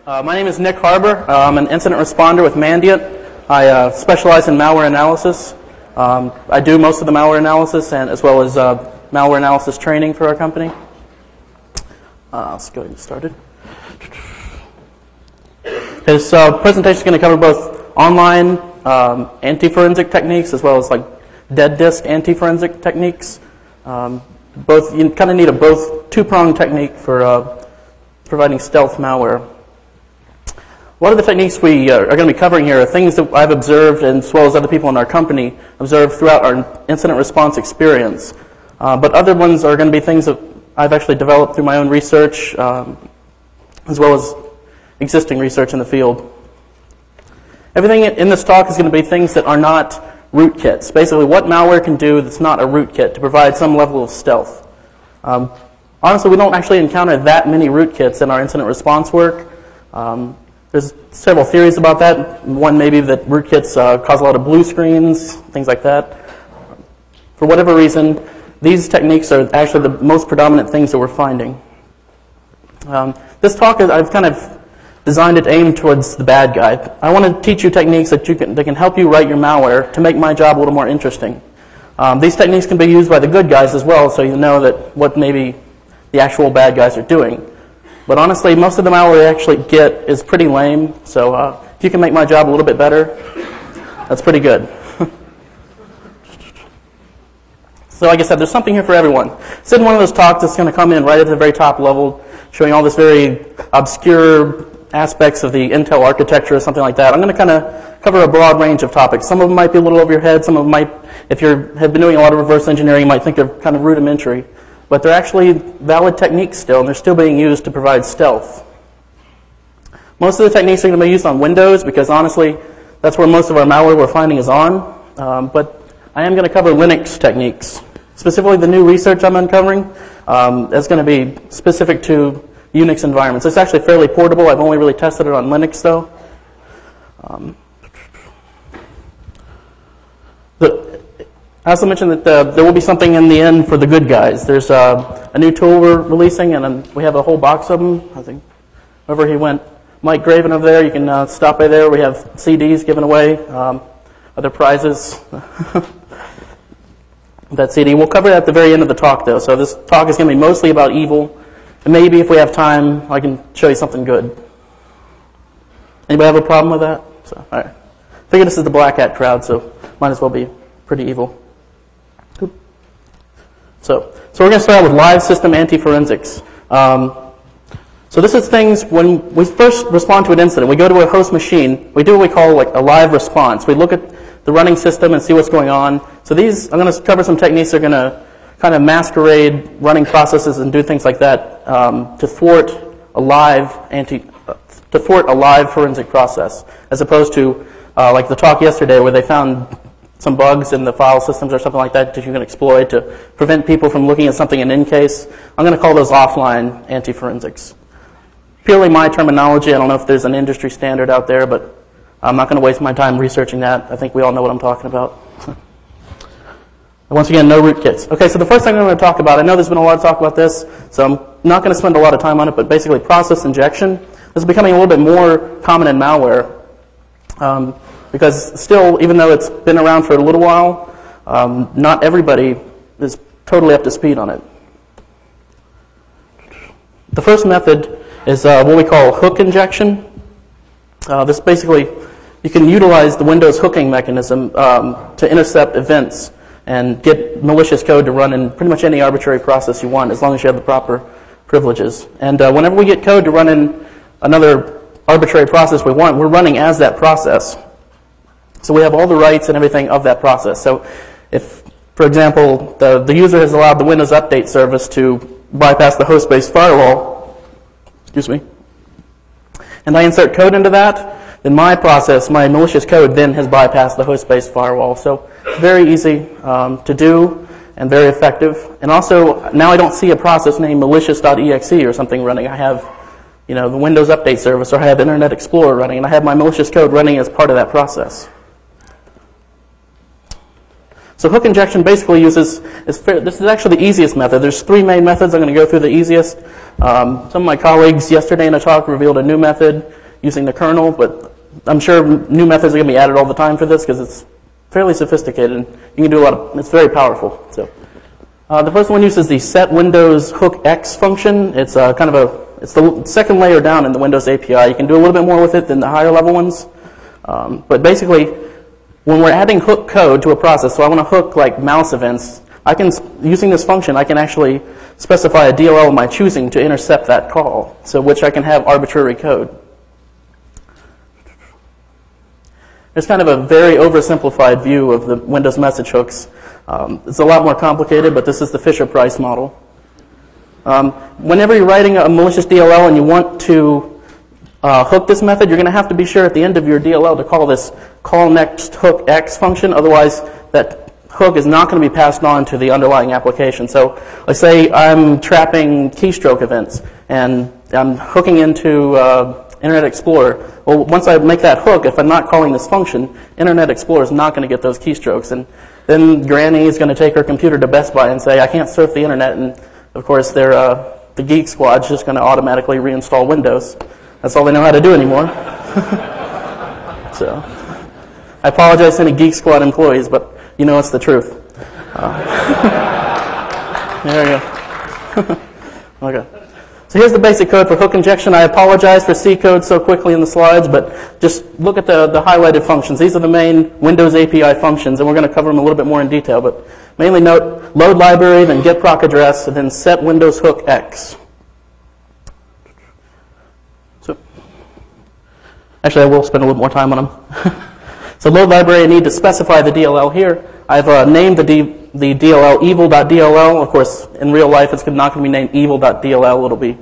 My name is Nick Harbour. I'm an incident responder with Mandiant. I specialize in malware analysis. I do most of the malware analysis and as well as malware analysis training for our company. Let's go ahead and get started. This presentation is going to cover both online anti-forensic techniques as well as like dead disk anti-forensic techniques. Both you kind of need a two-pronged technique for providing stealth malware. A lot of the techniques we are going to be covering here are things that I've observed, and as well as other people in our company observed throughout our incident response experience. But other ones are going to be things that I've actually developed through my own research, as well as existing research in the field. Everything in this talk is going to be things that are not rootkits. Basically, what malware can do that's not a rootkit to provide some level of stealth. Honestly, we don't actually encounter that many rootkits in our incident response work. There's several theories about that. One may be that rootkits cause a lot of blue screens, things like that. For whatever reason, these techniques are actually the most predominant things that we're finding. This talk, I've kind of designed it aimed towards the bad guy. I want to teach you techniques that can help you write your malware to make my job a little more interesting. These techniques can be used by the good guys as well, so you know that what maybe the actual bad guys are doing. But honestly, most of the malware we actually get is pretty lame, so if you can make my job a little bit better, that's pretty good. So like I said, there's something here for everyone. This isn't one of those talks that's going to come in right at the very top level, showing all this very obscure aspects of the Intel architecture or something like that. I'm going to kind of cover a broad range of topics. Some of them might be a little over your head. Some of them might, if you have been doing a lot of reverse engineering, you might think they're kind of rudimentary. But they're actually valid techniques still, and they're still being used to provide stealth. Most of the techniques are going to be used on Windows because, honestly, that's where most of our malware we're finding is on. But I am going to cover Linux techniques. Specifically, the new research I'm uncovering is going to be specific to Unix environments. It's actually fairly portable. I've only really tested it on Linux, though. I also mentioned that there will be something in the end for the good guys. There's a new tool we're releasing, and we have a whole box of them. I think wherever he went, Mike Graven over there, you can stop by there. We have CDs given away, other prizes. That CD. We'll cover that at the very end of the talk, though. So this talk is going to be mostly about evil. And maybe if we have time, I can show you something good. Anybody have a problem with that? So, all right. I figure this is the Black Hat crowd, so might as well be pretty evil. So we're going to start out with live system anti-forensics. So this is things when we first respond to an incident. We go to a host machine. We do what we call like a live response. We look at the running system and see what's going on. So I'm going to cover some techniques that are going to kind of masquerade running processes and do things like that to thwart a live forensic process, as opposed to like the talk yesterday where they found some bugs in the file systems or something like that you can exploit to prevent people from looking at something in incase. I'm going to call those offline anti-forensics. Purely my terminology. I don't know if there's an industry standard out there, but I'm not going to waste my time researching that. I think we all know what I'm talking about. Once again, no rootkits. Okay, so the first thing I'm going to talk about, I know there's been a lot of talk about this, so I'm not going to spend a lot of time on it, but basically process injection. This is becoming a little bit more common in malware because still, even though it's been around for a little while, not everybody is totally up to speed on it. The first method is what we call hook injection. This basically, you can utilize the Windows hooking mechanism to intercept events and get malicious code to run in pretty much any arbitrary process you want, as long as you have the proper privileges. And whenever we get code to run in another arbitrary process we want, we're running as that process. So we have all the rights and everything of that process. So if, for example, the user has allowed the Windows Update service to bypass the host-based firewall, and I insert code into that, then my process, my malicious code, then has bypassed the host-based firewall. So very easy to do and very effective. And also, now I don't see a process named malicious.exe or something running. I have, the Windows Update service, or I have Internet Explorer running, and I have my malicious code running as part of that process. So hook injection basically uses, this is actually the easiest method. There's three main methods. I'm going to go through the easiest. Some of my colleagues yesterday in a talk revealed a new method using the kernel, but I'm sure new methods are going to be added all the time for this because it's fairly sophisticated and you can do a lot of, it's very powerful. So the first one uses the set Windows hook X function. It's it's the second layer down in the Windows API. You can do a little bit more with it than the higher level ones. But basically, when we're adding hook code to a process, so I want to hook like mouse events, using this function, I can actually specify a DLL of my choosing to intercept that call, so which I can have arbitrary code. There's kind of a very oversimplified view of the Windows message hooks. It's a lot more complicated, but this is the Fisher-Price model. Whenever you're writing a malicious DLL and you want to hook this method, you're going to have to be sure at the end of your DLL to call this call next hook X function. Otherwise, that hook is not going to be passed on to the underlying application. So let's say I'm trapping keystroke events and I'm hooking into Internet Explorer. Well, once I make that hook, if I'm not calling this function, Internet Explorer is not going to get those keystrokes. And then Granny is going to take her computer to Best Buy and say, I can't surf the Internet. And of course, the Geek Squad's just going to automatically reinstall Windows. That's all they know how to do anymore. So, I apologize to any Geek Squad employees, but you know it's the truth. There you go. Okay. So here's the basic code for hook injection. I apologize for C code so quickly in the slides, but just look at the highlighted functions. These are the main Windows API functions, and we're going to cover them a little bit more in detail. But mainly note load library, then get proc address, and then set Windows hook X. So, actually, I will spend a little more time on them. So load library, I need to specify the DLL here. I've named the DLL evil.dll. Of course, in real life, it's not going to be named evil.dll. It'll be,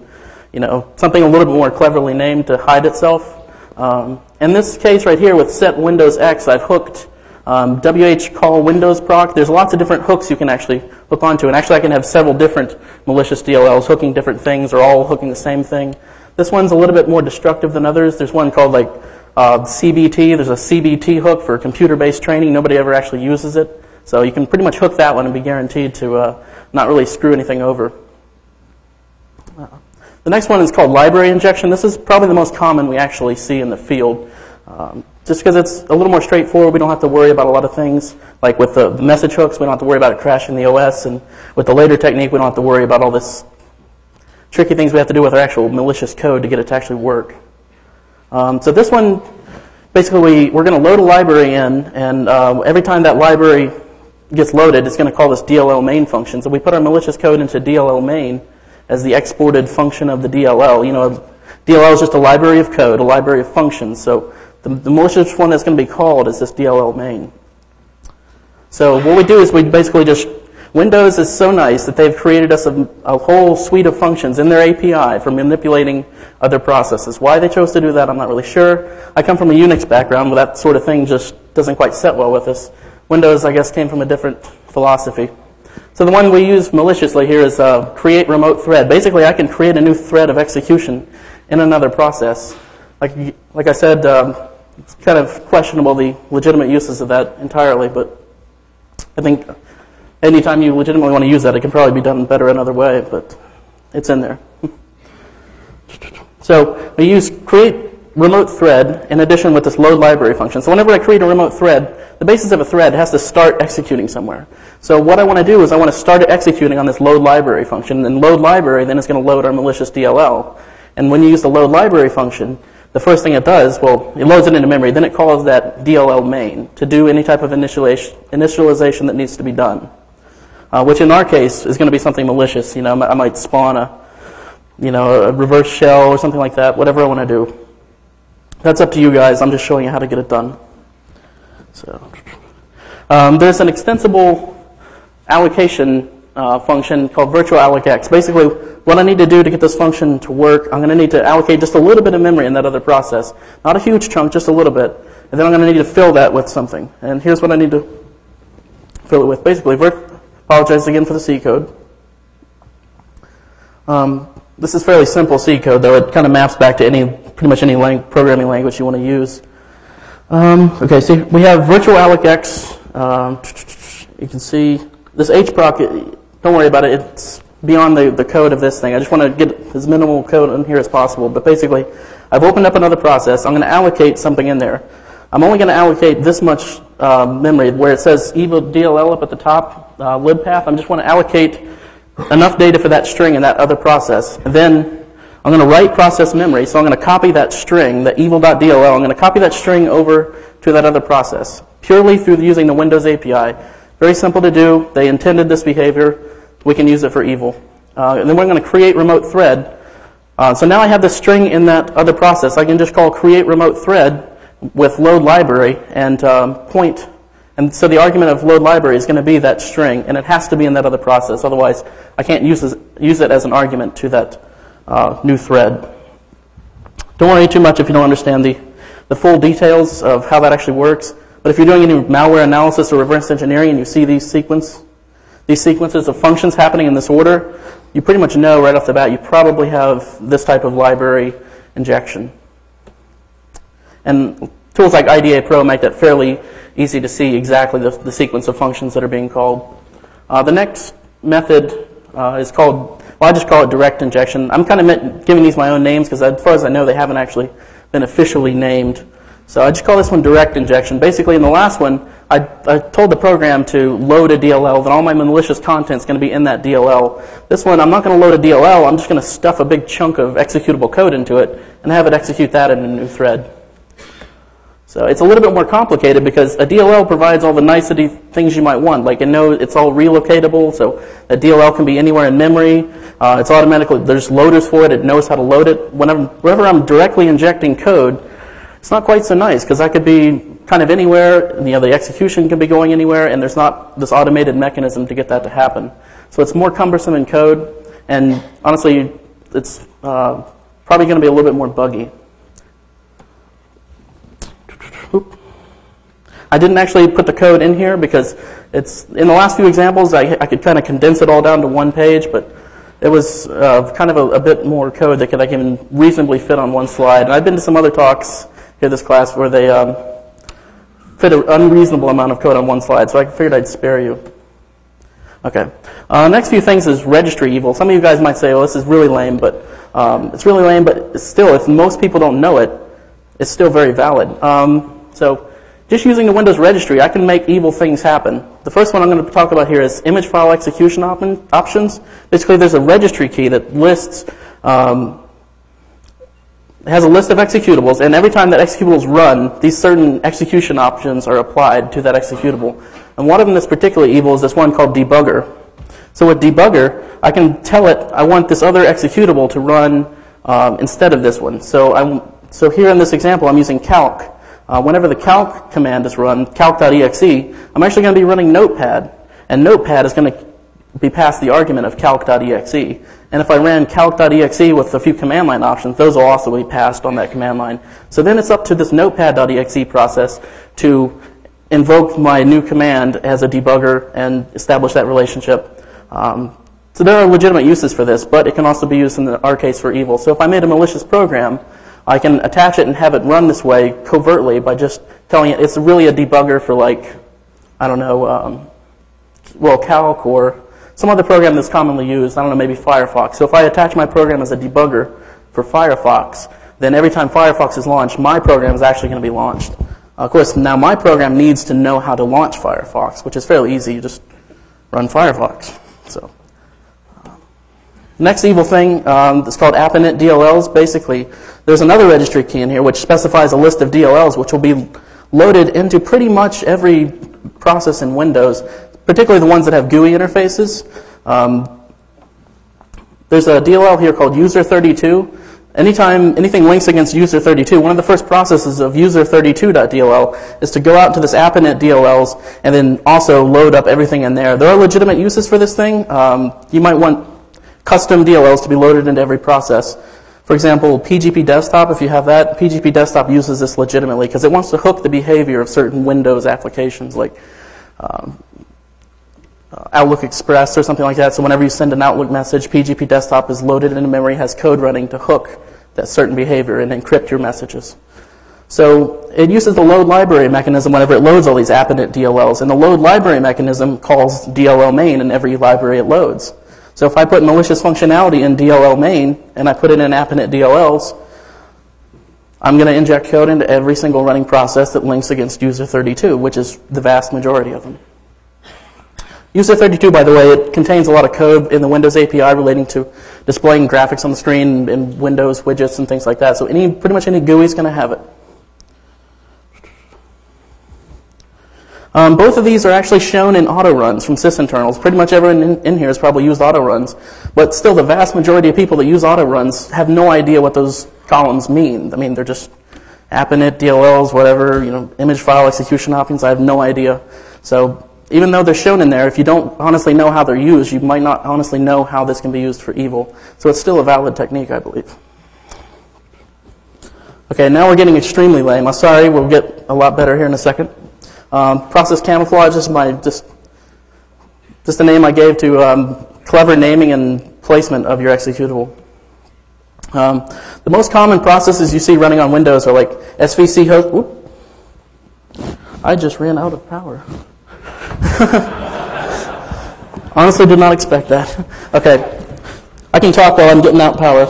something a little bit more cleverly named to hide itself. In this case right here with set Windows X, I've hooked WH call Windows proc. There's lots of different hooks you can actually hook onto. And actually, I can have several different malicious DLLs hooking different things or all hooking the same thing. This one's a little bit more destructive than others. There's one called like CBT. There's a CBT hook for computer-based training. Nobody ever actually uses it. So you can pretty much hook that one and be guaranteed to not really screw anything over. The next one is called library injection. This is probably the most common we actually see in the field. Just because it's a little more straightforward, we don't have to worry about a lot of things. Like with the message hooks, we don't have to worry about it crashing the OS. And with the later technique, we don't have to worry about all this tricky things we have to do with our actual malicious code to get it to actually work. So this one, basically, we're going to load a library in, and every time that library gets loaded, it's going to call this DLL main function. So we put our malicious code into DLL main as the exported function of the DLL. DLL is just a library of code, a library of functions. So the malicious one that's going to be called is this DLL main. So what we do is we basically just, Windows is so nice that they've created us a whole suite of functions in their API for manipulating other processes. Why they chose to do that, I'm not really sure. I come from a Unix background, but that sort of thing just doesn't quite set well with us. Windows, I guess, came from a different philosophy. So the one we use maliciously here is create remote thread. Basically, I can create a new thread of execution in another process. Like I said, it's kind of questionable the legitimate uses of that entirely, but I think anytime you legitimately want to use that, it can probably be done better another way, but it's in there. So we use create remote thread in addition with this load library function. So whenever I create a remote thread, the basis of a thread has to start executing somewhere. So what I want to do is I want to start it executing on this load library function, and load library then is going to load our malicious DLL. And when you use the load library function, the first thing it does, well, it loads it into memory, then it calls that DLL main to do any type of initialization that needs to be done. Which in our case is going to be something malicious. I might spawn a reverse shell or something like that, whatever I want to do. That's up to you guys. I'm just showing you how to get it done. So there's an extensible allocation function called virtualalloc_x. Basically, what I need to do to get this function to work, I'm going to need to allocate just a little bit of memory in that other process. Not a huge chunk, just a little bit. And then I'm going to need to fill that with something. And here's what I need to fill it with. Basically, apologize again for the C code. This is fairly simple C code, though. It kind of maps back to pretty much any programming language you want to use. Okay, so we have virtualalloc_x. you can see this hproc, don't worry about it, it's beyond the code of this thing. I just want to get as minimal code in here as possible. But basically, I've opened up another process. I'm going to allocate something in there. I'm only going to allocate this much memory where it says evil DLL up at the top, lib path. I just want to allocate enough data for that string in that other process. And then I'm going to write process memory. So I'm going to copy that string, the evil.dll. I'm going to copy that string over to that other process purely through using the Windows API. Very simple to do. They intended this behavior. We can use it for evil. And then we're going to create remote thread. So now I have this string in that other process. I can just call create remote thread with load library and point. And so the argument of load library is going to be that string, and it has to be in that other process. Otherwise, I can't use it as an argument to that new thread. Don't worry too much if you don't understand the full details of how that actually works. But if you're doing any malware analysis or reverse engineering and you see these sequences of functions happening in this order, you pretty much know right off the bat you probably have this type of library injection. And tools like IDA Pro make that fairly easy to see exactly the sequence of functions that are being called. The next method is called, well, I just call it direct injection. I'm kind of giving these my own names because as far as I know they haven't actually been officially named. So I just call this one direct injection. Basically in the last one, I told the program to load a DLL, that all my malicious content is going to be in that DLL. This one, I'm not going to load a DLL, I'm just going to stuff a big chunk of executable code into it and have it execute that in a new thread. So it's a little bit more complicated because a DLL provides all the nicety things you might want. Like it's all relocatable, so a DLL can be anywhere in memory. It's automatically, there's loaders for it, it knows how to load it. Whenever I'm directly injecting code, it's not quite so nice because I could be kind of anywhere, the execution can be going anywhere, and there's not this automated mechanism to get that to happen. So it's more cumbersome in code, and honestly, it's probably going to be a little bit more buggy. Oop. I didn't actually put the code in here because it's in the last few examples I could kind of condense it all down to one page, but it was kind of a bit more code that could even reasonably fit on one slide. And I've been to some other talks here this class where they fit an unreasonable amount of code on one slide, so I figured I'd spare you. Okay. Next few things is registry evil. Some of you guys might say, well, this is really lame, but it's really lame, but still, if most people don't know it, it's still very valid. So just using the Windows registry, I can make evil things happen. The first one I'm going to talk about here is image file execution options. Basically, there's a registry key that lists, has a list of executables, and every time that executable is run, these certain execution options are applied to that executable. And one of them that's particularly evil is this one called debugger. So with debugger, I can tell it I want this other executable to run instead of this one. So here in this example, I'm using calc. Whenever the calc command is run, calc.exe, I'm actually going to be running Notepad. And Notepad is going to be passed the argument of calc.exe. And if I ran calc.exe with a few command line options, those will also be passed on that command line. So then it's up to this notepad.exe process to invoke my new command as a debugger and establish that relationship. So there are legitimate uses for this, but it can also be used in our case for evil. So if I made a malicious program, I can attach it and have it run this way covertly by just telling it it's really a debugger for, like, I don't know, well, calc or some other program that's commonly used. I don't know, maybe Firefox. So if I attach my program as a debugger for Firefox, then every time Firefox is launched, my program is actually going to be launched. Of course, now my program needs to know how to launch Firefox, which is fairly easy. You just run Firefox. So, next evil thing is called AppInit DLLs. Basically, there's another registry key in here which specifies a list of DLLs which will be loaded into pretty much every process in Windows, particularly the ones that have GUI interfaces. There's a DLL here called user32. Anytime anything links against user32, one of the first processes of user32.dll is to go out to this AppInit DLLs and then also load up everything in there. There are legitimate uses for this thing. You might want custom DLLs to be loaded into every process. For example, PGP Desktop, if you have that, PGP Desktop uses this legitimately because it wants to hook the behavior of certain Windows applications like Outlook Express or something like that. So whenever you send an Outlook message, PGP Desktop is loaded into memory, has code running to hook that certain behavior and encrypt your messages. So it uses the load library mechanism whenever it loads all these app-init DLLs, and the load library mechanism calls DLL main in every library it loads. So if I put malicious functionality in DLL main, and I put it in app-init DLLs, I'm going to inject code into every single running process that links against user32, which is the vast majority of them. User32, by the way, it contains a lot of code in the Windows API relating to displaying graphics on the screen and Windows widgets and things like that. So pretty much any GUI is going to have it. Both of these are actually shown in auto runs from sysinternals. Pretty much everyone in here has probably used auto runs, but still the vast majority of people that use auto runs have no idea what those columns mean. I mean, they're just app-init, DLLs, whatever, image file execution options. I have no idea. So even though they're shown in there, if you don't honestly know how they're used, you might not honestly know how this can be used for evil. So it's still a valid technique, I believe. Okay, now we're getting extremely lame. I'm sorry, we'll get a lot better here in a second. Process camouflage is just a name I gave to clever naming and placement of your executable. The most common processes you see running on Windows are like SVC host. Whoop. I just ran out of power. Honestly, did not expect that. Okay, I can talk while I'm getting out power.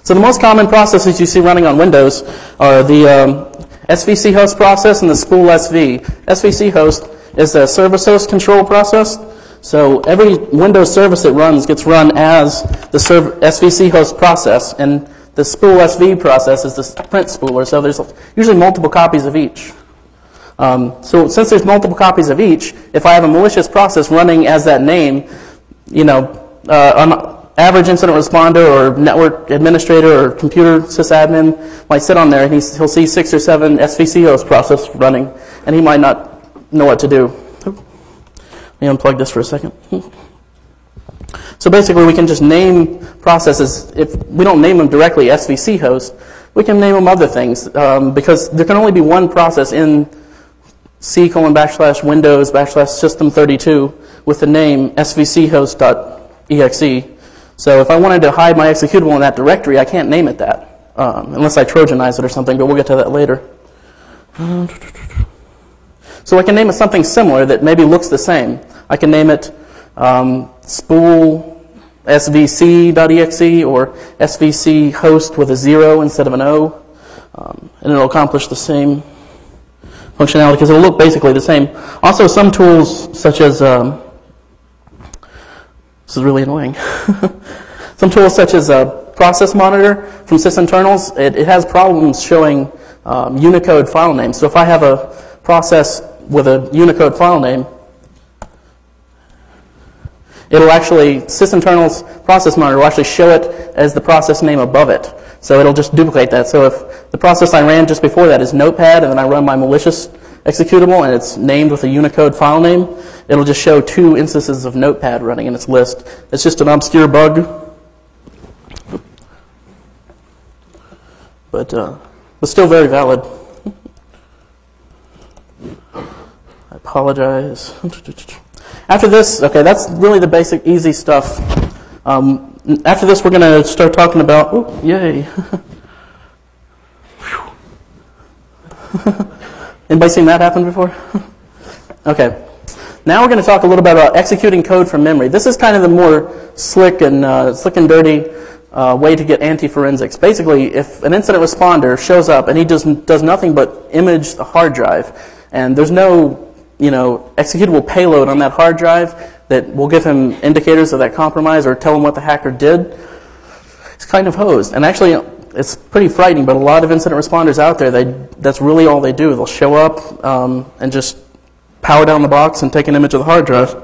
So the most common processes you see running on Windows are the SVC host process and the spool SV. SVC host is the service host control process. So every Windows service it runs gets run as the SVC host process, and the spool SV process is the print spooler. So there's usually multiple copies of each. So since there's multiple copies of each, if I have a malicious process running as that name, an average incident responder or network administrator or computer sysadmin might sit on there and he'll see 6 or 7 SVC host process running, and he might not know what to do. Let me unplug this for a second. So basically we can just name processes. If we don't name them directly SVC host, we can name them other things because there can only be one process in C:\Windows /system32 with the name svchost.exe. So if I wanted to hide my executable in that directory, I can't name it that, unless I Trojanize it or something, but we'll get to that later. So I can name it something similar that maybe looks the same. I can name it spool svc.exe or svc host with a 0 instead of an O, and it'll accomplish the same functionality because it'll look basically the same. Also, some tools such as this is really annoying. Some tools such as Process Monitor from sysinternals, it has problems showing Unicode file names. So if I have a process with a Unicode file name, it'll actually, sysinternals Process Monitor will actually show it as the process name above it. So it'll just duplicate that. So if the process I ran just before that is Notepad, and then I run my malicious executable and it's named with a Unicode file name, it'll just show 2 instances of Notepad running in its list. It's just an obscure bug, but still very valid. I apologize. After this, okay, that's really the basic, easy stuff. After this, we're going to start talking about, oh, yay. Anybody seen that happen before? Okay. Now we're going to talk a little bit about executing code from memory. This is kind of the more slick and dirty way to get anti-forensics. Basically, if an incident responder shows up and he does nothing but image the hard drive, and there's no executable payload on that hard drive that will give him indicators of that compromise or tell him what the hacker did, it's kind of hosed. And actually, it's pretty frightening, but a lot of incident responders out there, that's really all they do. They'll show up and just power down the box and take an image of the hard drive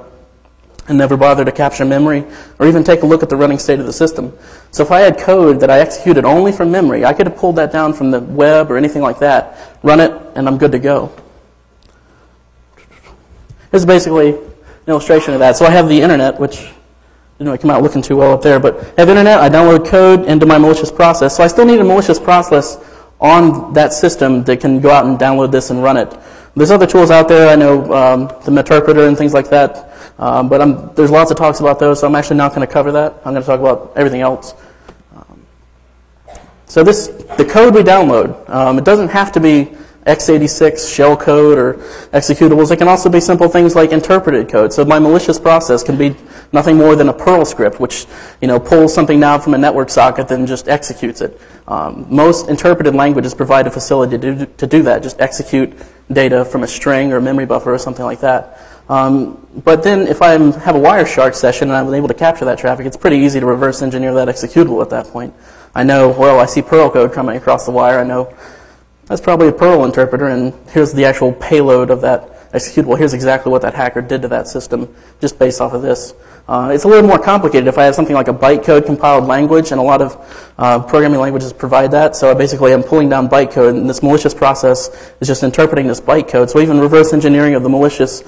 and never bother to capture memory or even take a look at the running state of the system. So if I had code that I executed only from memory, I could have pulled that down from the web or anything like that, run it, and I'm good to go. This is basically an illustration of that. So I have the internet, which didn't really come out looking too well up there, but I have internet, I download code into my malicious process. So I still need a malicious process on that system that can go out and download this and run it. There's other tools out there, I know the Meterpreter and things like that, but there's lots of talks about those, so I'm actually not going to cover that. I'm going to talk about everything else. So this the code we download. It doesn't have to be x86 shell code or executables. It can also be simple things like interpreted code. So my malicious process can be nothing more than a Perl script, which pulls something down from a network socket and just executes it. Most interpreted languages provide a facility to do that, just execute data from a string or a memory buffer or something like that. But then if I have a Wireshark session and I'm able to capture that traffic, it's pretty easy to reverse engineer that executable at that point. I know, well, I see Perl code coming across the wire. I know that's probably a Perl interpreter, and here's the actual payload of that executable. Here's exactly what that hacker did to that system just based off of this. It's a little more complicated if I have something like a bytecode compiled language, and a lot of programming languages provide that. So basically I'm pulling down bytecode, and this malicious process is just interpreting this bytecode. So even reverse engineering of the malicious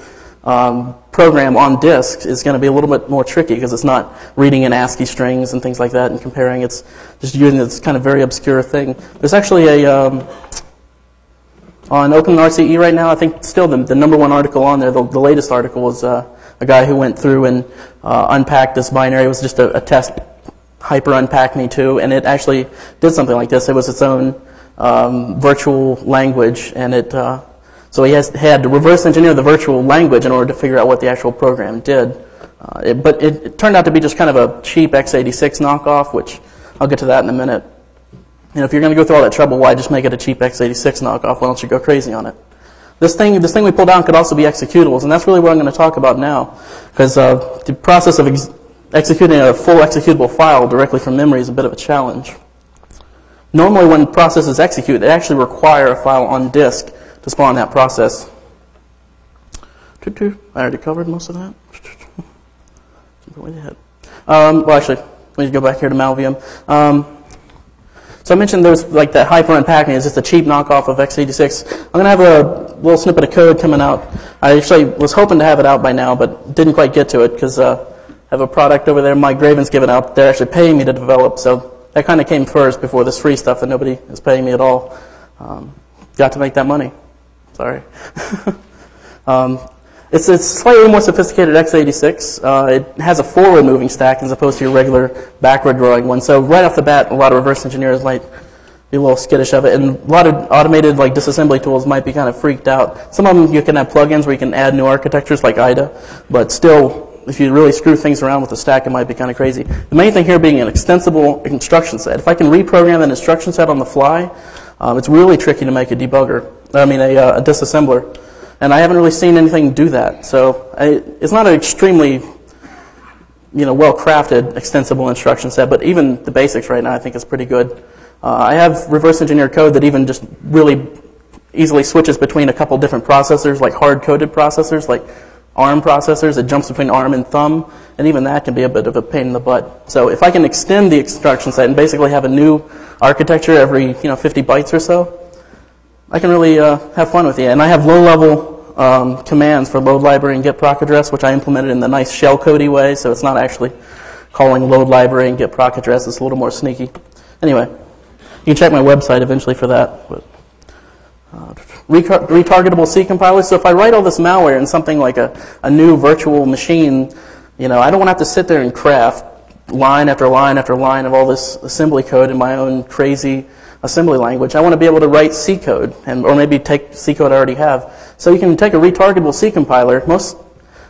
program on disk is going to be a little bit more tricky because it's not reading in ASCII strings and things like that and comparing. It's just using this kind of very obscure thing. There's actually on OpenRCE right now, I think still the number one article on there, the latest article was a guy who went through and unpacked this binary. It was just a test hyper unpack me too, and it actually did something like this. It was its own virtual language, and so he had to reverse engineer the virtual language in order to figure out what the actual program did. But it turned out to be just kind of a cheap x86 knockoff, which I'll get to that in a minute. If you're going to go through all that trouble, why just make it a cheap x86 knockoff? Why don't you go crazy on it? This thing we pull down could also be executables, and that's really what I'm going to talk about now, because the process of executing a full executable file directly from memory is a bit of a challenge. Normally, when processes execute, they actually require a file on disk to spawn that process. I already covered most of that. Well, actually, let me go back here to Malvium. So I mentioned there's like that hyper unpacking is just a cheap knockoff of x86. I'm going to have a little snippet of code coming out. I actually was hoping to have it out by now, but didn't quite get to it because I have a product over there Mike Graven's given out. They're actually paying me to develop, so that kind of came first before this free stuff that nobody is paying me at all. Got to make that money. Sorry. It's a slightly more sophisticated x86. It has a forward moving stack as opposed to your regular backward growing one. So right off the bat, a lot of reverse engineers might be a little skittish of it, and a lot of automated like disassembly tools might be kind of freaked out. Some of them you can have plugins where you can add new architectures like IDA, but still, if you really screw things around with the stack, it might be kind of crazy. The main thing here being an extensible instruction set. If I can reprogram an instruction set on the fly, it's really tricky to make a debugger. I mean, a disassembler. And I haven't really seen anything do that. So it's not an extremely, well-crafted, extensible instruction set, but even the basics right now I think is pretty good. I have reverse engineered code that even just really easily switches between a couple different processors, like hard-coded processors, like ARM processors. It jumps between ARM and Thumb, and even that can be a bit of a pain in the butt. So if I can extend the instruction set and basically have a new architecture every 50 bytes or so, I can really have fun with it. And I have low-level commands for load library and get proc address, which I implemented in the nice shellcodey way, so it's not actually calling load library and get proc address. It's a little more sneaky. Anyway, you can check my website eventually for that. But, retargetable C compilers. So if I write all this malware in something like a new virtual machine, I don't want to have to sit there and craft line after line after line of all this assembly code in my own crazy assembly language. I want to be able to write C code, or maybe take C code I already have. So you can take a retargetable C compiler. Most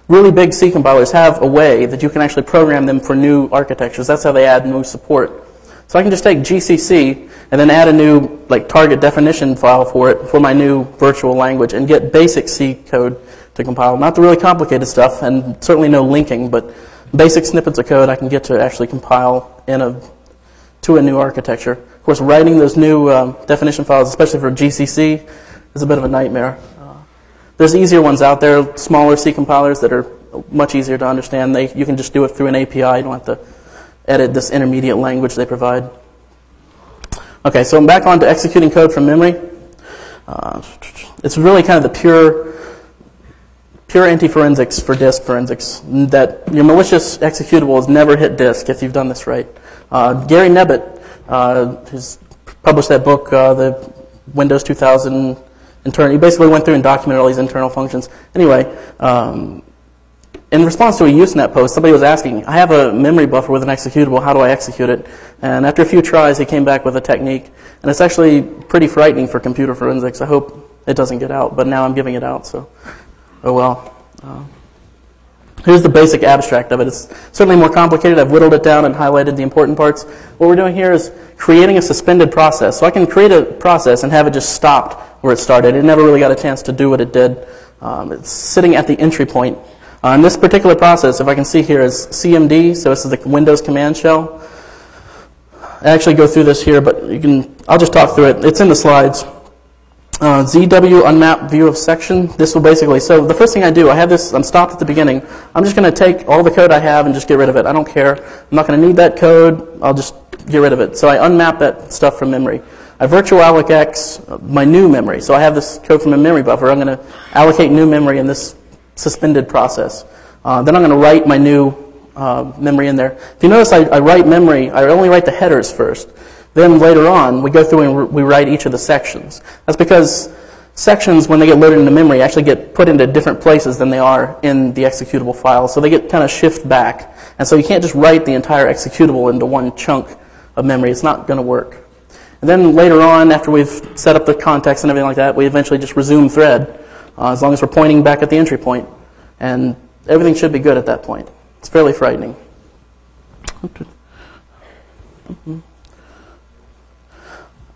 really big C compilers have a way that you can actually program them for new architectures. That's how they add new support. So I can just take GCC and then add a new target definition file for it for my new virtual language and get basic C code to compile. Not the really complicated stuff, and certainly no linking, but basic snippets of code I can get to actually compile to a new architecture. Of course, writing those new definition files, especially for GCC, is a bit of a nightmare. There's easier ones out there, smaller C compilers that are much easier to understand. You can just do it through an API. You don't have to edit this intermediate language they provide. Okay, so I'm back on to executing code from memory. It's really kind of the pure anti-forensics for disk forensics, that your malicious executables never hit disk if you've done this right. Gary Nebbit has published that book, the Windows 2000 internal. He basically went through and documented all these internal functions. Anyway, in response to a Usenet post, somebody was asking, I have a memory buffer with an executable, how do I execute it? And after a few tries, he came back with a technique. And it's actually pretty frightening for computer forensics. I hope it doesn't get out, but now I'm giving it out, so oh well. Here's the basic abstract of it. It's certainly more complicated. I've whittled it down and highlighted the important parts. What we're doing here is creating a suspended process. So I can create a process and have it just stopped where it started. It never really got a chance to do what it did. It's sitting at the entry point. In this particular process, if I can see here, is CMD, so this is the Windows command shell. I actually go through this here, but I'll just talk through it. It's in the slides. ZW unmap view of section. This will basically, so the first thing I do, I have this, I'm stopped at the beginning. I'm just going to take all the code I have and just get rid of it. I don't care. I'm not going to need that code. I'll just get rid of it. So I unmap that stuff from memory. I virtual alloc X my new memory. So I have this code from a memory buffer. I'm going to allocate new memory in this suspended process. Then I'm going to write my new memory in there. If you notice, I write memory. I only write the headers first. Then later on, we go through and we write each of the sections. That's because sections, when they get loaded into memory, actually get put into different places than they are in the executable file. So they get kind of shift back. And so you can't just write the entire executable into one chunk of memory. It's not going to work. And then later on, after we've set up the context and everything like that, we eventually just resume thread, as long as we're pointing back at the entry point. And everything should be good at that point. It's fairly frightening.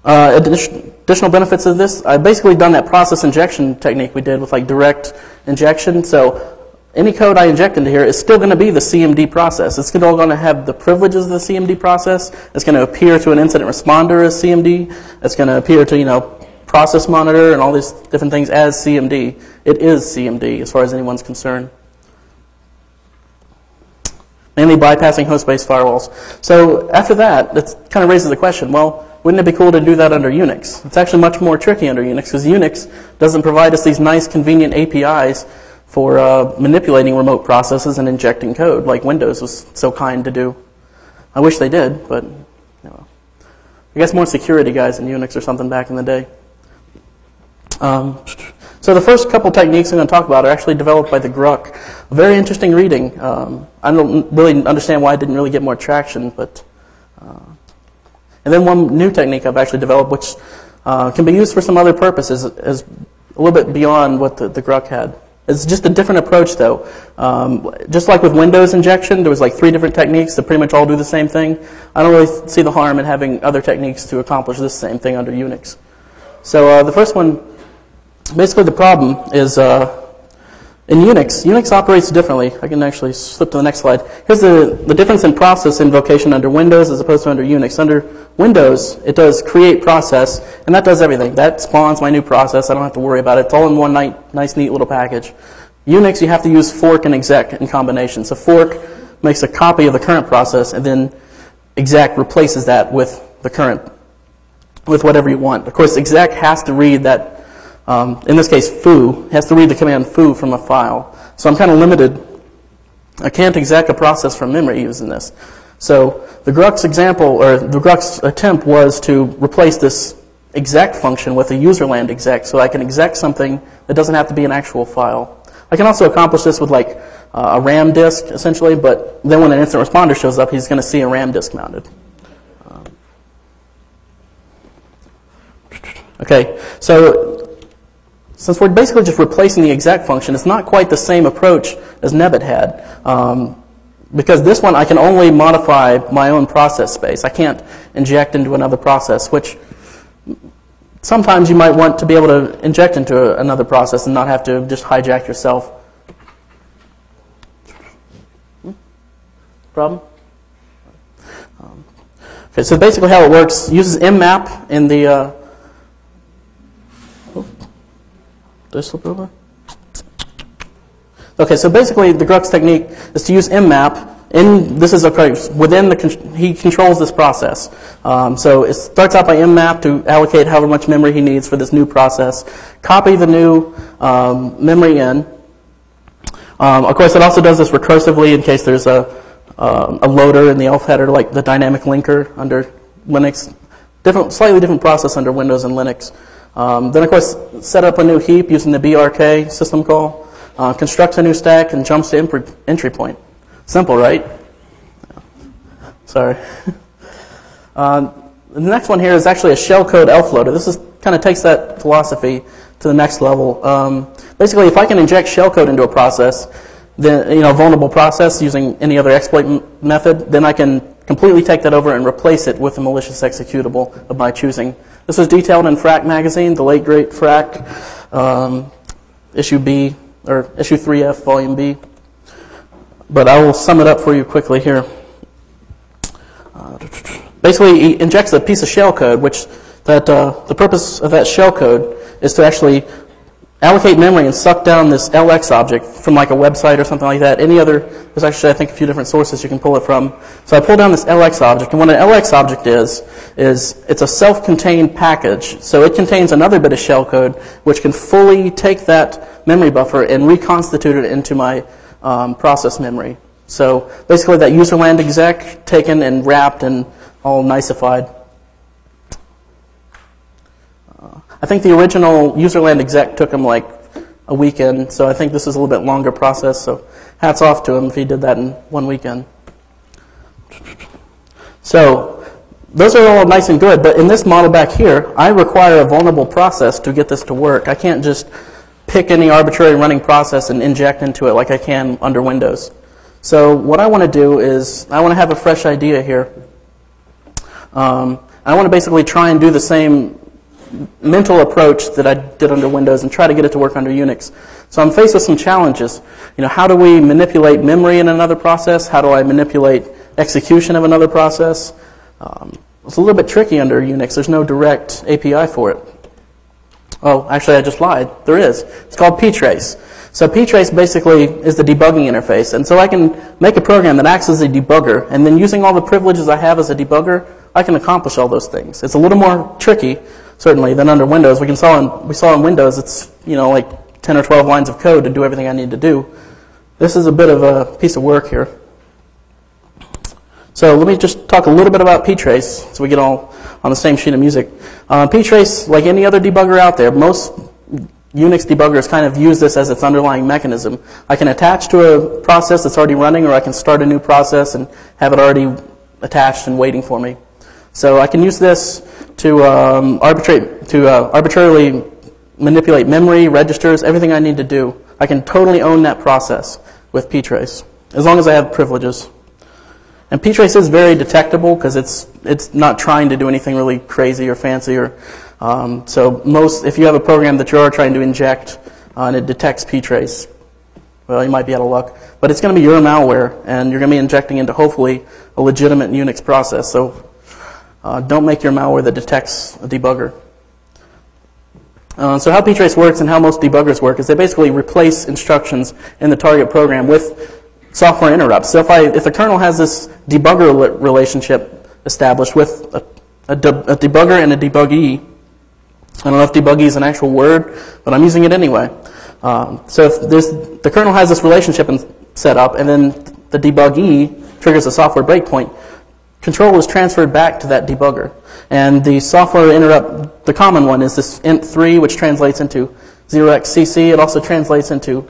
Additional benefits of this, I've basically done that process injection technique we did with like direct injection. So any code I inject into here is still going to be the CMD process. It's still going to have the privileges of the CMD process. It's going to appear to an incident responder as CMD. It's going to appear to, process monitor and all these different things as CMD. It is CMD as far as anyone's concerned. Mainly bypassing host-based firewalls. So after that, it kind of raises the question, well, wouldn't it be cool to do that under Unix? It's actually much more tricky under Unix because Unix doesn't provide us these nice, convenient APIs for manipulating remote processes and injecting code like Windows was so kind to do. I wish they did, but I guess more security guys in Unix or something back in the day. So the first couple techniques I'm going to talk about are actually developed by the Gruck. A very interesting reading. I don't really understand why it didn't really get more traction, but... and then one new technique I've actually developed, which can be used for some other purposes, is a little bit beyond what the Gruck had. It's just a different approach, though. Just like with Windows injection, there was like 3 different techniques that pretty much all do the same thing. I don't really see the harm in having other techniques to accomplish this same thing under Unix. So the first one, basically the problem is in Unix operates differently. I can actually flip to the next slide. Here's the difference in process invocation under Windows as opposed to under Unix. Under Windows, it does create process, and that does everything. That spawns my new process. I don't have to worry about it. It's all in one nice, neat little package. Unix, you have to use fork and exec in combination. So fork makes a copy of the current process, and then exec replaces that with the current, with whatever you want. Of course, exec has to read that. In this case, foo, has to read the command foo from a file. So I'm kind of limited. I can't exec a process from memory using this. So the Gruck's example, or the Gruck's attempt was to replace this exec function with a userland exec so I can exec something that doesn't have to be an actual file. I can also accomplish this with like a RAM disk, essentially, but then when an incident responder shows up, he's going to see a RAM disk mounted. Okay, so since we're basically just replacing the exec function, it's not quite the same approach as Nebit had. Because this one, I can only modify my own process space. I can't inject into another process, which sometimes you might want to be able to inject into another process and not have to just hijack yourself. Problem? Okay, so basically how it works, uses mmap in the... Did I slip over? Okay, so basically the Gruck's technique is to use mmap. This is within he controls this process. So it starts out by mmap to allocate however much memory he needs for this new process. Copy the new memory in. Of course, it also does this recursively in case there's a loader in the ELF header, like the dynamic linker under Linux. Slightly different process under Windows and Linux. Then, of course, set up a new heap using the BRK system call. constructs a new stack, and jumps to entry point. Simple, right? Sorry. The next one here is actually a shellcode elf loader. This kind of takes that philosophy to the next level. Basically, if I can inject shellcode into a process, then vulnerable process using any other exploit method, then I can completely take that over and replace it with a malicious executable of my choosing. This was detailed in Frack magazine, the late great Frack, issue B or issue 3F, volume B. But I will sum it up for you quickly here. Basically, he injects a piece of shellcode, which the purpose of that shellcode is to actually allocate memory and suck down this LX object from like a website or something like that. There's actually, I think, a few different sources you can pull it from. So I pull down this LX object, and what an LX object is it's a self-contained package. So it contains another bit of shellcode, which can fully take that memory buffer and reconstitute it into my process memory. So basically that userland exec taken and wrapped and all niceified. I think the original userland exec took him like a weekend, so I think this is a little bit longer process, so hats off to him if he did that in one weekend. So those are all nice and good, but in this model back here, I require a vulnerable process to get this to work. I can't just pick any arbitrary running process and inject into it like I can under Windows. So what I want to do is I want to have a fresh idea here. I want to basically try and do the same mental approach that I did under Windows and try to get it to work under Unix. So I'm faced with some challenges. How do we manipulate memory in another process? How do I manipulate execution of another process? It's a little bit tricky under Unix. There's no direct API for it. Oh, actually, I just lied. There is. It's called ptrace. So ptrace basically is the debugging interface. And so I can make a program that acts as a debugger, and then using all the privileges I have as a debugger, I can accomplish all those things. It's a little more tricky, certainly, than under Windows. We saw in Windows, it's like 10 or 12 lines of code to do everything I need to do. This is a bit of a piece of work here. So let me just talk a little bit about ptrace so we get all on the same sheet of music. Ptrace, like any other debugger out there, most Unix debuggers kind of use this as its underlying mechanism. I can attach to a process that's already running, or I can start a new process and have it already attached and waiting for me. So I can use this to arbitrarily manipulate memory, registers, everything I need to do. I can totally own that process with ptrace, as long as I have privileges. And ptrace is very detectable because it's not trying to do anything really crazy or fancy. So if you have a program that you are trying to inject and it detects ptrace, well, you might be out of luck. But it's going to be your malware, and you're going to be injecting into hopefully a legitimate Unix process. So don't make your malware that detects a debugger. So how ptrace works and how most debuggers work is they basically replace instructions in the target program with software interrupts. So if the kernel has this debugger relationship established with a debugger and a debuggee, I don't know if debuggee is an actual word, but I'm using it anyway. So if the kernel has this relationship set up, and then the debuggee triggers a software breakpoint, control is transferred back to that debugger. And the software interrupt, the common one, is this int3, which translates into 0xcc. It also translates into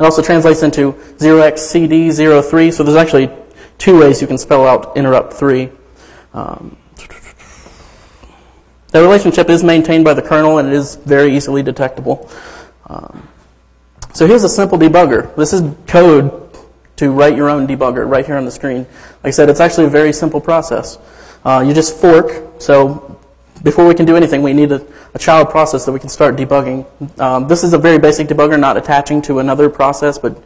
0xcd03. So there's actually two ways you can spell out interrupt 3. The relationship is maintained by the kernel, and it is very easily detectable. So here's a simple debugger. This is code to write your own debugger right here on the screen. Like I said, it's actually a very simple process. You just fork. So before we can do anything, we need a child process that we can start debugging. This is a very basic debugger, not attaching to another process, but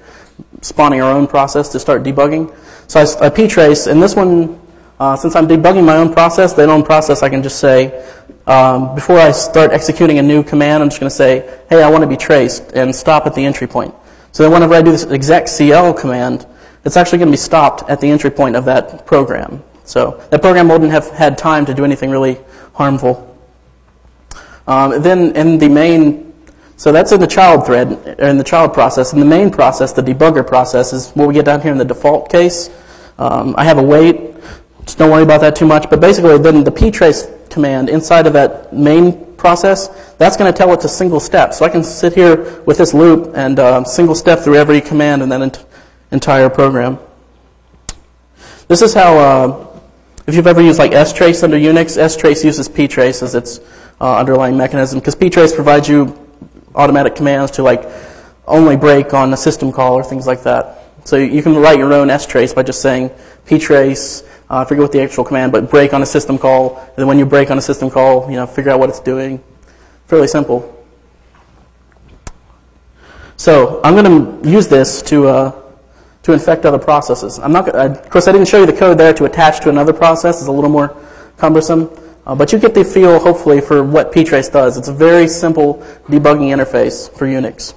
spawning our own process to start debugging. So I ptrace, and this one, since I'm debugging my own process, that own process, I can just say, before I start executing a new command, I'm just going to say, hey, I want to be traced, and stop at the entry point. So then whenever I do this execcl command, it's actually going to be stopped at the entry point of that program. So that program wouldn't have had time to do anything really harmful. Then in the main, so that's in the child thread, or in the child process. In the main process, the debugger process, is what we get down here in the default case. I have a wait. Just don't worry about that too much. But basically, then the ptrace command inside of that main process, that's going to tell it to single step. So I can sit here with this loop and single step through every command in that entire program. This is how, if you've ever used like strace under Unix, strace uses ptrace as its underlying mechanism, because ptrace provides you automatic commands to like only break on a system call or things like that. So you can write your own strace by just saying ptrace, I forget what the actual command, but break on a system call, and then when you break on a system call, figure out what it's doing. Fairly simple. So I'm going to use this to infect other processes. I'm not. Of course, I didn't show you the code there to attach to another process. It's a little more cumbersome, but you get the feel, hopefully, for what ptrace does. It's a very simple debugging interface for Unix.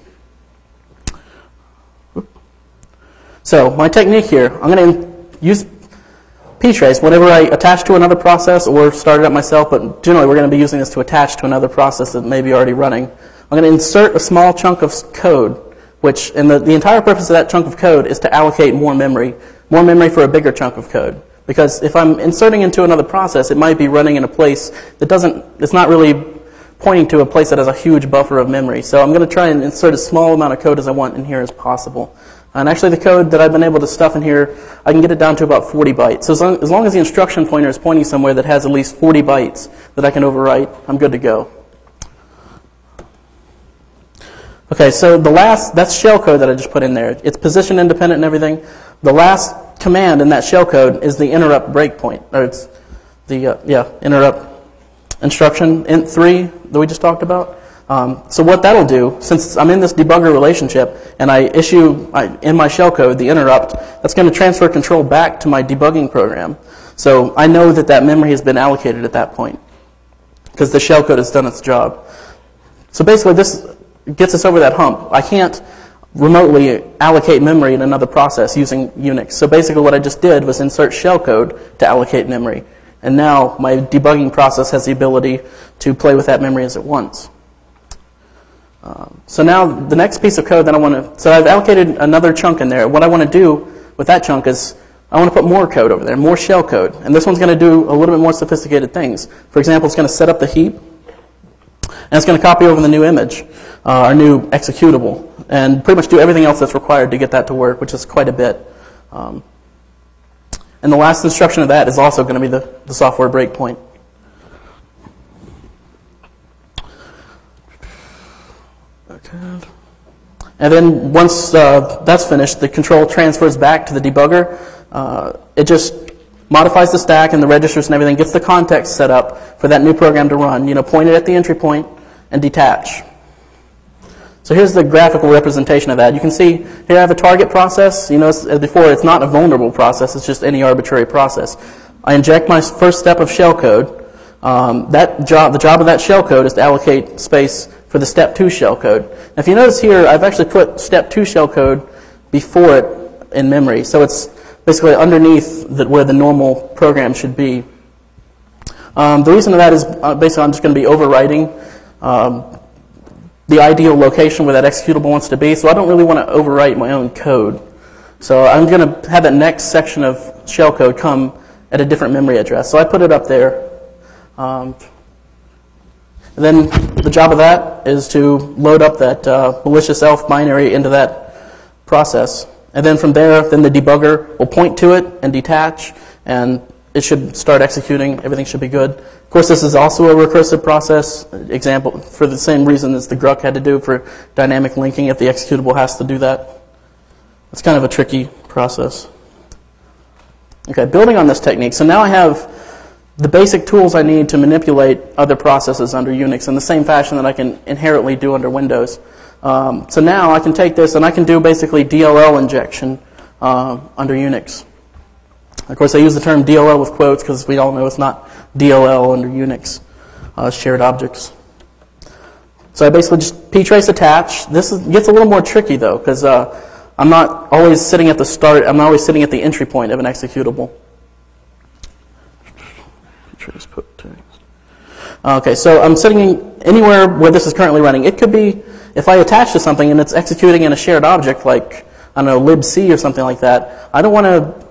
So my technique here, I'm going to use ptrace whenever I attach to another process or start it up myself, but generally we're going to be using this to attach to another process that may be already running. I'm going to insert a small chunk of code, which, and the entire purpose of that chunk of code is to allocate more memory for a bigger chunk of code. Because if I'm inserting into another process, it might be running in a place that it's not really pointing to a place that has a huge buffer of memory. So I'm going to try and insert as small amount of code as I want in here as possible. And actually the code that I've been able to stuff in here, I can get it down to about 40 bytes. So as long as the instruction pointer is pointing somewhere that has at least 40 bytes that I can overwrite, I'm good to go. Okay, so that's shellcode that I just put in there. It's position independent and everything. The last command in that shellcode is the interrupt breakpoint, or it's the interrupt instruction int3 that we just talked about. So what that'll do, since I'm in this debugger relationship and I issue in my shellcode the interrupt, that's going to transfer control back to my debugging program. So I know that memory has been allocated at that point because the shellcode has done its job. So basically this gets us over that hump. I can't remotely allocate memory in another process using Unix. So basically what I just did was insert shellcode to allocate memory. And now my debugging process has the ability to play with that memory as it wants. So now the next piece of code that so I've allocated another chunk in there. What I want to do with that chunk is I want to put more code over there, more shell code. And this one's going to do a little bit more sophisticated things. For example, it's going to set up the heap, and it's going to copy over the new image, our new executable, and pretty much do everything else that's required to get that to work, which is quite a bit. And the last instruction of that is also going to be the software breakpoint. And then once that's finished, the control transfers back to the debugger. It just modifies the stack and the registers and everything, gets the context set up for that new program to run. Point it at the entry point and detach. So here's the graphical representation of that. You can see here I have a target process. As before, it's not a vulnerable process. It's just any arbitrary process. I inject my first step of shellcode. The job of that shellcode is to allocate space for the step 2 shellcode. Now, if you notice here, I've actually put step 2 shellcode before it in memory. So it's basically underneath where the normal program should be. The reason for that is basically I'm just going to be overwriting the ideal location where that executable wants to be. So I don't really want to overwrite my own code. So I'm going to have that next section of shellcode come at a different memory address. So I put it up there. And then the job of that is to load up that malicious ELF binary into that process. And then from there, then the debugger will point to it and detach, and it should start executing. Everything should be good. Of course, this is also a recursive process, example, for the same reason as the Gruck had to do for dynamic linking if the executable has to do that. It's kind of a tricky process. Okay, building on this technique. So now I have the basic tools I need to manipulate other processes under Unix in the same fashion that I can inherently do under Windows. So now I can take this and I can do basically DLL injection under Unix. Of course, I use the term DLL with quotes because we all know it's not DLL under Unix, shared objects. So I basically just ptrace attach. This gets a little more tricky though because I'm not always sitting at the start. I'm not always sitting at the entry point of an executable. Okay, so I'm sitting anywhere where this is currently running. It could be if I attach to something and it's executing in a shared object like, I don't know, libc or something like that. I don't want to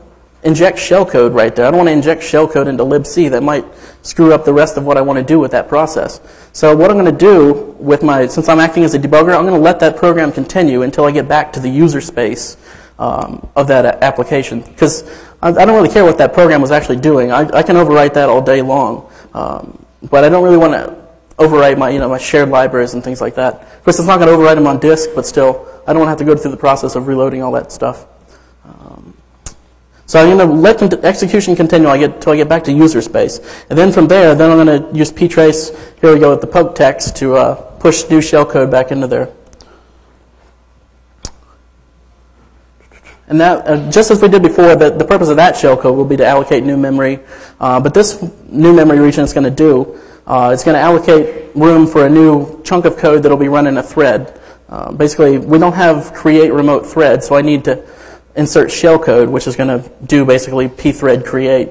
inject shellcode right there. I don't want to inject shellcode into libc. That might screw up the rest of what I want to do with that process. So what I'm going to do with since I'm acting as a debugger, I'm going to let that program continue until I get back to the user space of that application. Because I don't really care what that program was actually doing. I can overwrite that all day long. But I don't really want to overwrite my shared libraries and things like that. Of course, it's not going to overwrite them on disk, but still, I don't want to have to go through the process of reloading all that stuff. So I'm going to let execution continue until I get back to user space. And then from there, I'm going to use ptrace, here we go with the poke text, to push new shellcode back into there. And that, just as we did before, the purpose of that shellcode will be to allocate new memory. But this new memory region is going to do, it's going to allocate room for a new chunk of code that will be run in a thread. Basically, we don't have create remote thread, so I need to insert shellcode, which is going to do basically pthread create.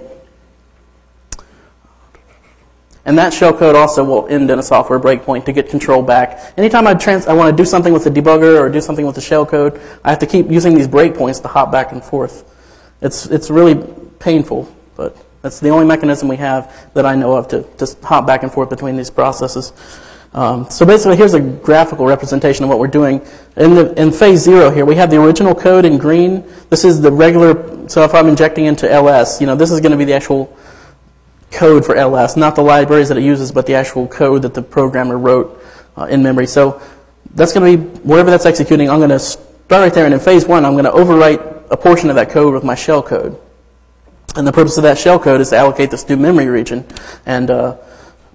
And that shellcode also will end in a software breakpoint to get control back. Anytime I want to do something with the debugger or do something with the shellcode, I have to keep using these breakpoints to hop back and forth. It's really painful, but that's the only mechanism we have that I know of to just hop back and forth between these processes. So basically, here's a graphical representation of what we're doing. In phase 0 here, we have the original code in green. This is the regular, so if I'm injecting into ls, this is going to be the actual code for ls, not the libraries that it uses, but the actual code that the programmer wrote in memory. So that's going to be, wherever that's executing, I'm going to start right there, and in phase 1, I'm going to overwrite a portion of that code with my shell code. And the purpose of that shell code is to allocate this new memory region and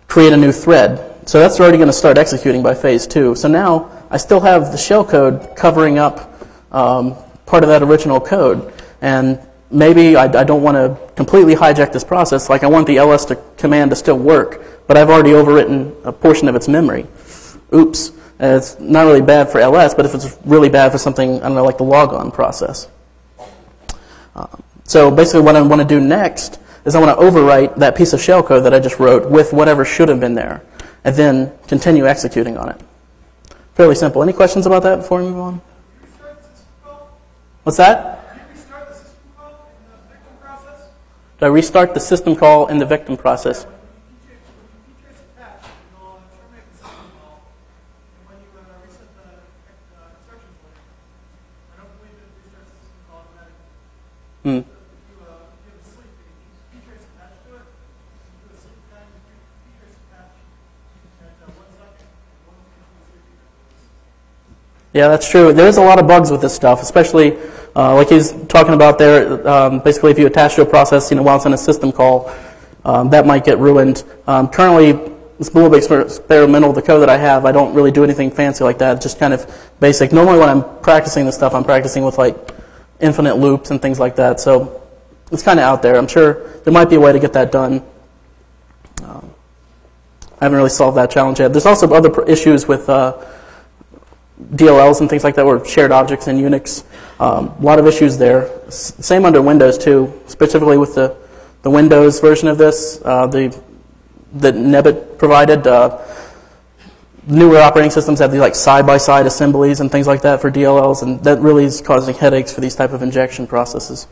create a new thread. So that's already going to start executing by phase 2. So now I still have the shell code covering up part of that original code. And maybe I don't want to completely hijack this process. Like I want the ls command to still work, but I've already overwritten a portion of its memory. Oops. And it's not really bad for ls, but if it's really bad for something, I don't know, like the logon process. So basically what I want to do next is I want to overwrite that piece of shellcode that I just wrote with whatever should have been there, and then continue executing on it. Fairly simple. Any questions about that before we move on? What's that? Did I restart the system call in the victim process? Yeah, that's true. There's a lot of bugs with this stuff, especially like he's talking about there. Basically, if you attach to a process, while it's in a system call, that might get ruined. Currently, it's a little bit experimental. The code that I have, I don't really do anything fancy like that. It's just kind of basic. Normally, when I'm practicing this stuff, I'm practicing with like infinite loops and things like that. So it's kind of out there. I'm sure there might be a way to get that done. I haven't really solved that challenge yet. There's also other issues with DLLs and things like that, or shared objects in Unix. A lot of issues there. Same under Windows too, specifically with the Windows version of this, that Nebit provided. Newer operating systems have these like side-by-side assemblies and things like that for DLLs, and that really is causing headaches for these type of injection processes.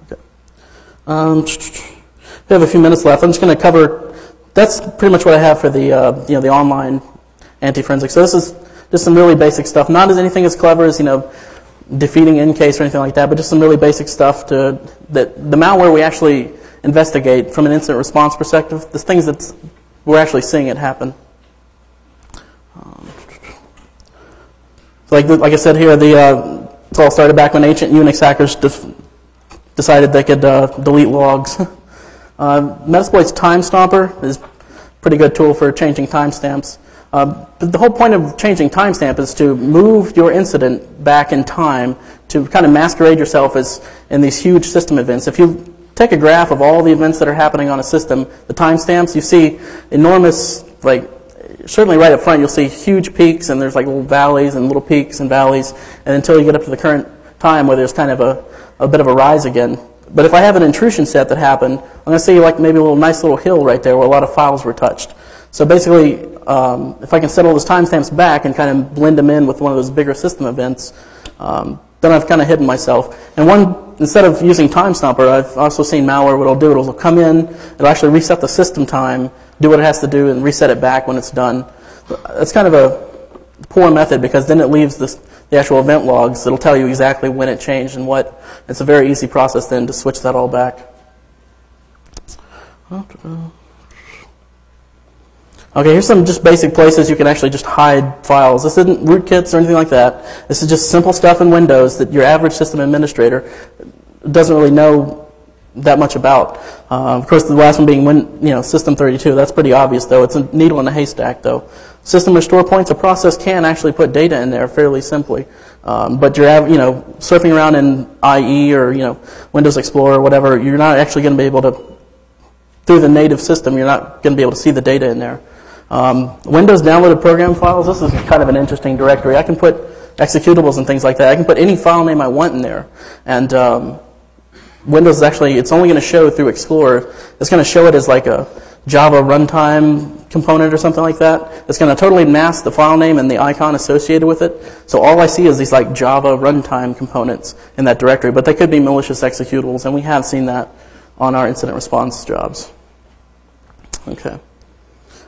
Okay. We have a few minutes left. I'm just going to cover. That's pretty much what I have for the the online anti-forensic. So this is just some really basic stuff. Not as anything as clever as defeating incase or anything like that, but just some really basic stuff that the malware we actually investigate from an incident response perspective. The things that we're actually seeing it happen. So like I said here, it all started back when ancient Unix hackers decided they could delete logs. Metasploit's Time Stomper is a pretty good tool for changing timestamps. But the whole point of changing timestamp is to move your incident back in time to kind of masquerade yourself as in these huge system events. If you take a graph of all the events that are happening on a system, the timestamps, you see enormous, certainly right up front, you'll see huge peaks, and there's like little valleys and little peaks and valleys, and until you get up to the current time where there's kind of a bit of a rise again. But if I have an intrusion set that happened, I'm going to see like maybe a little nice little hill right there where a lot of files were touched. So basically, if I can set all those timestamps back and kind of blend them in with one of those bigger system events, then I've kind of hidden myself. And instead of using Time Stomper, I've also seen malware. What it'll do, it'll come in, it'll actually reset the system time, do what it has to do, and reset it back when it's done. It's kind of a poor method because then it leaves the actual event logs. It'll tell you exactly when it changed and what. It's a very easy process then to switch that all back. Okay, here's some just basic places you can actually just hide files. This isn't rootkits or anything like that. This is just simple stuff in Windows that your average system administrator doesn't really know that much about. Of course, the last one being System32. That's pretty obvious, though. It's a needle in a haystack, though. System restore points, a process can actually put data in there fairly simply. But you're surfing around in IE or Windows Explorer or whatever, you're not actually going to be able to, through the native system, you're not going to be able to see the data in there. Windows downloaded program files, this is kind of an interesting directory. I can put executables and things like that. I can put any file name I want in there. And Windows is actually, it's only going to show through Explorer. It's going to show it as like a Java runtime component or something like that. It's going to totally mask the file name and the icon associated with it. So all I see is these like Java runtime components in that directory. But they could be malicious executables, and we have seen that on our incident response jobs. Okay.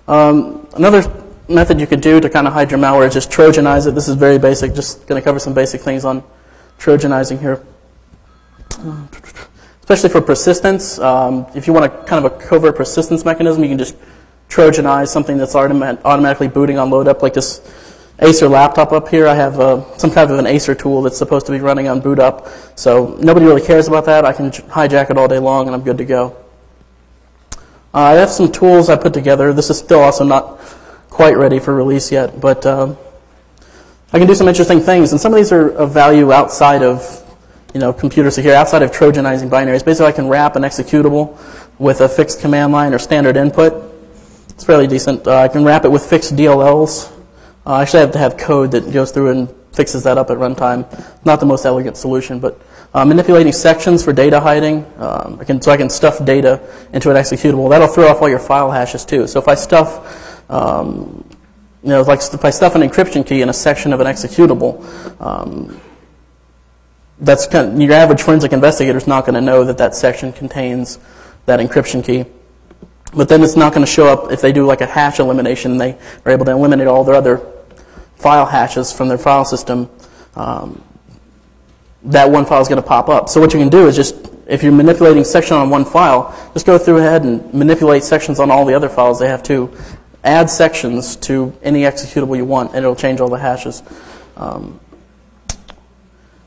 Another method you could do to kind of hide your malware is just Trojanize it. This is very basic. Just going to cover some basic things on Trojanizing here. Especially for persistence. If you want a kind of a covert persistence mechanism, you can just Trojanize something that's automatically booting on load up, like this Acer laptop up here. I have some kind of an Acer tool that's supposed to be running on boot up. So nobody really cares about that. I can hijack it all day long, and I'm good to go. I have some tools I put together. This is still also not quite ready for release yet, but I can do some interesting things. And some of these are of value outside of computer security, outside of Trojanizing binaries. Basically, I can wrap an executable with a fixed command line or standard input. It's fairly decent. I can wrap it with fixed DLLs. I actually have to have code that goes through and fixes that up at runtime. Not the most elegant solution, but manipulating sections for data hiding. So I can stuff data into an executable. That'll throw off all your file hashes too. So if I stuff, if I stuff an encryption key in a section of an executable, that's your average forensic investigator is not going to know that that section contains that encryption key. But then it's not going to show up if they do like a hash elimination. They are able to eliminate all their other file hashes from their file system. That one file is going to pop up. So what you can do is just, if you're manipulating section on one file, just go through ahead and manipulate sections on all the other files they have too. Add sections to any executable you want, and it'll change all the hashes.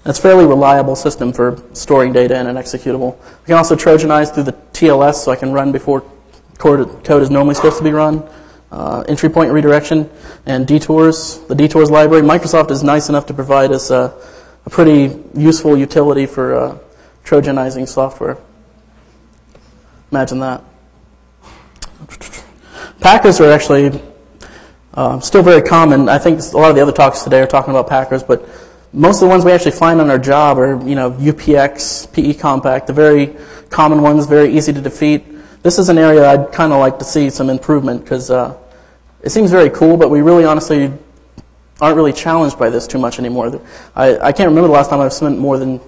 It's a fairly reliable system for storing data in an executable. I can also Trojanize through the TLS, so I can run before code is normally supposed to be run. Entry point redirection and detours. The detours library. Microsoft is nice enough to provide us a pretty useful utility for Trojanizing software. Imagine that. Packers are actually still very common. I think a lot of the other talks today are talking about Packers, but most of the ones we actually find on our job are, UPX, PE Compact, the very common ones, very easy to defeat. This is an area I'd kind of like to see some improvement because it seems very cool, but we really honestly aren't really challenged by this too much anymore. I can't remember the last time I've spent more than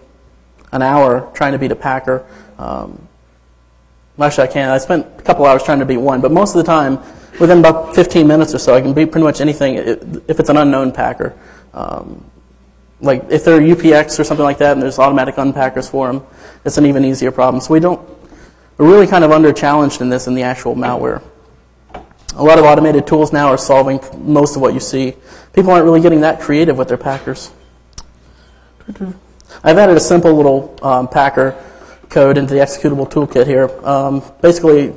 an hour trying to beat a Packer. Actually, I can't. I spent a couple hours trying to beat one, but most of the time, within about 15 minutes or so, I can beat pretty much anything if it's an unknown Packer. Like if they're UPX or something like that and there's automatic unpackers for them, it's an even easier problem. So we're really kind of under-challenged in this in the actual malware. A lot of automated tools now are solving most of what you see. People aren't really getting that creative with their Packers. I've added a simple little Packer code into the executable toolkit here. Basically,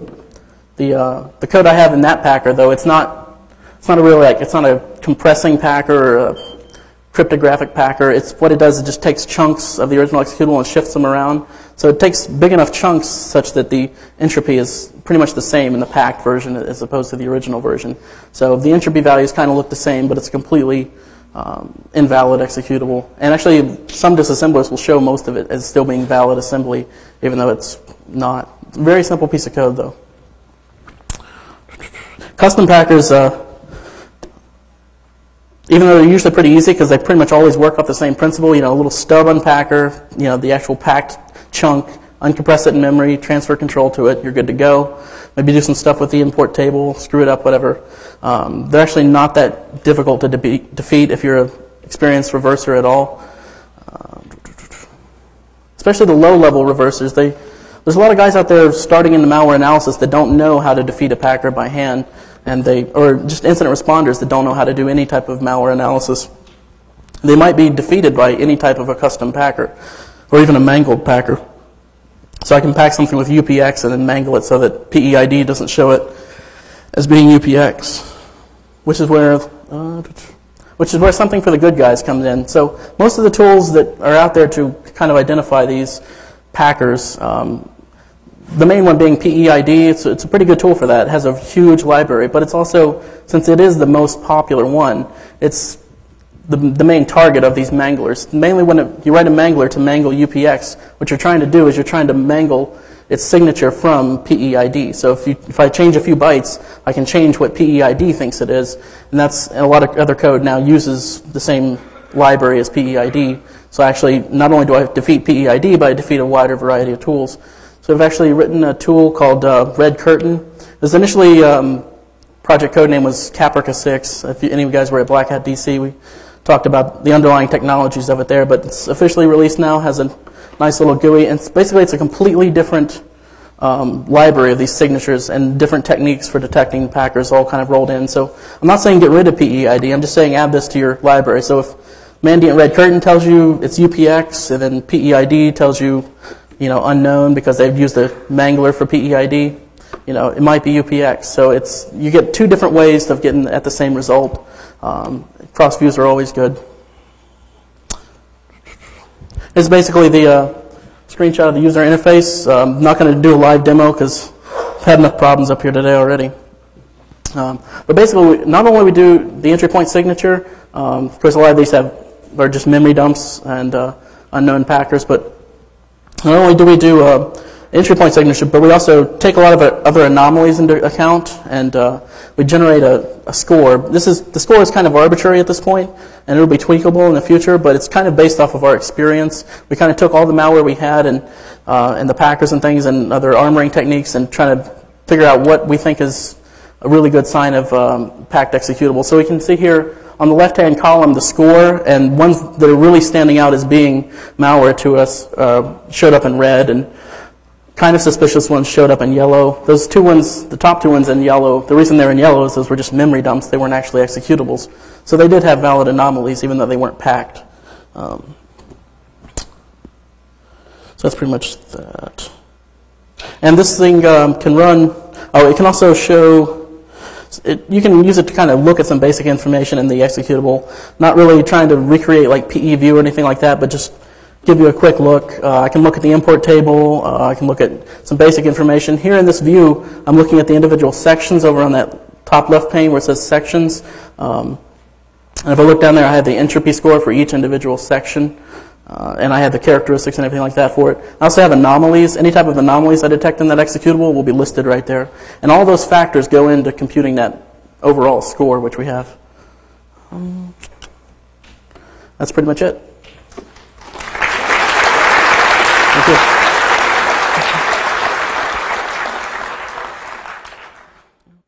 the code I have in that Packer, though, it's not a compressing Packer or a cryptographic Packer. It's what it does. It just takes chunks of the original executable and shifts them around. So it takes big enough chunks such that the entropy is pretty much the same in the packed version as opposed to the original version. So the entropy values kind of look the same, but it's a completely invalid executable. And actually, some disassemblers will show most of it as still being valid assembly, even though it's not. It's a very simple piece of code, though. Custom Packers, even though they're usually pretty easy because they pretty much always work off the same principle, a little stub unpacker, the actual packed chunk, uncompress it in memory, transfer control to it, you're good to go. Maybe do some stuff with the import table, screw it up, whatever. They're actually not that difficult to defeat if you're an experienced reverser at all. Especially the low-level reversers. There's a lot of guys out there starting in the malware analysis that don't know how to defeat a packer by hand, or just incident responders that don't know how to do any type of malware analysis. They might be defeated by any type of a custom packer, or even a mangled packer. So I can pack something with UPX and then mangle it so that PEID doesn't show it as being UPX, which is where something for the good guys comes in. So most of the tools that are out there to kind of identify these packers, the main one being PEID, it's a pretty good tool for that. It has a huge library, but it's also, since it is the most popular one, it's the main target of these manglers. Mainly when you write a mangler to mangle UPX, what you're trying to do is you're trying to mangle its signature from PEID. So if I change a few bytes, I can change what PEID thinks it is, and a lot of other code now uses the same library as PEID. So actually, not only do I defeat PEID, but I defeat a wider variety of tools. So I've actually written a tool called Red Curtain. This initially, project code name was Caprica 6. If any of you guys were at Black Hat DC, we talked about the underlying technologies of it there, but it's officially released now, has a nice little GUI, and basically it's a completely different library of these signatures and different techniques for detecting packers all kind of rolled in. So I'm not saying get rid of PEID, I'm just saying add this to your library. So if Mandiant Red Curtain tells you it's UPX, and then PEID tells you, unknown because they've used a mangler for PEID, it might be UPX. So you get two different ways of getting at the same result. Cross views are always good. This is basically the screenshot of the user interface. I'm not going to do a live demo because I've had enough problems up here today already. But basically, not only we do the entry point signature, of course a lot of these are just memory dumps and unknown packers, but not only do we do entry point signature, but we also take a lot of other anomalies into account, and we generate a score. The score is kind of arbitrary at this point, and it'll be tweakable in the future, but it's kind of based off of our experience. We kind of took all the malware we had and the packers and things and other armoring techniques and trying to figure out what we think is a really good sign of packed executable. So we can see here on the left-hand column the score, and ones that are really standing out as being malware to us showed up in red, and kind of suspicious ones showed up in yellow. Those two ones, the top two ones in yellow, the reason they're in yellow is those were just memory dumps. They weren't actually executables. So they did have valid anomalies even though they weren't packed. So that's pretty much that. And this thing can run, it can also show, you can use it to kind of look at some basic information in the executable, not really trying to recreate like PE view or anything like that, but just give you a quick look. I can look at the import table. I can look at some basic information. Here in this view, I'm looking at the individual sections over on that top left pane where it says sections. And if I look down there, I have the entropy score for each individual section. And I have the characteristics and everything like that for it. I also have anomalies. Any type of anomalies I detect in that executable will be listed right there. And all those factors go into computing that overall score, which we have. That's pretty much it.